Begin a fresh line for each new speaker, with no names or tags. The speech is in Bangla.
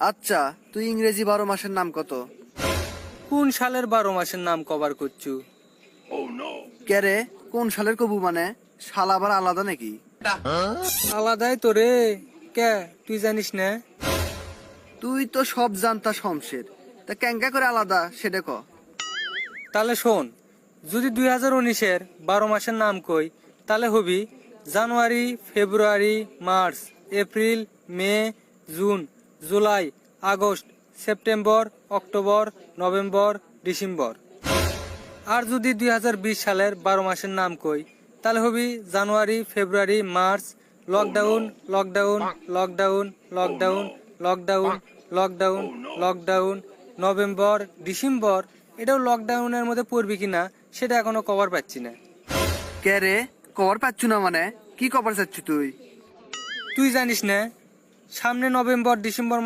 আচ্ছা, তুই ইংরেজি 12 মাসের নাম কত?
কোন সালের 12 মাসের নাম কভার করছু?
কে রে, কোন সালের কবু মানে? সাল আবার আলাদা নাকি?
আলাদাই তো রে। কে, তুই জানিস না?
তুই তো সব জানতা শমশের, তা কেঙ্কা করে আলাদা সেটা ক।
তাহলে শোন, যদি 2019-এর 12 মাসের নাম কই, তাহলে হবি January, February, March, April, May, June, July, August, September, October, November, December. আর যদি 2020 সালের 12 মাসের নাম কই, তাহলে হবি January, February, March, lockdown, lockdown, lockdown, lockdown, lockdown, lockdown, lockdown, November, December. এটাও লকডাউনের মধ্যে পড়বি কিনা সেটা এখনো কভার পাচ্ছি না।
কে রে, কভার পাচ্ছু না মানে? কি কভার চাচ্ছু তুই?
তুই জানিস না, সামনে নভেম্বর ডিসেম্বর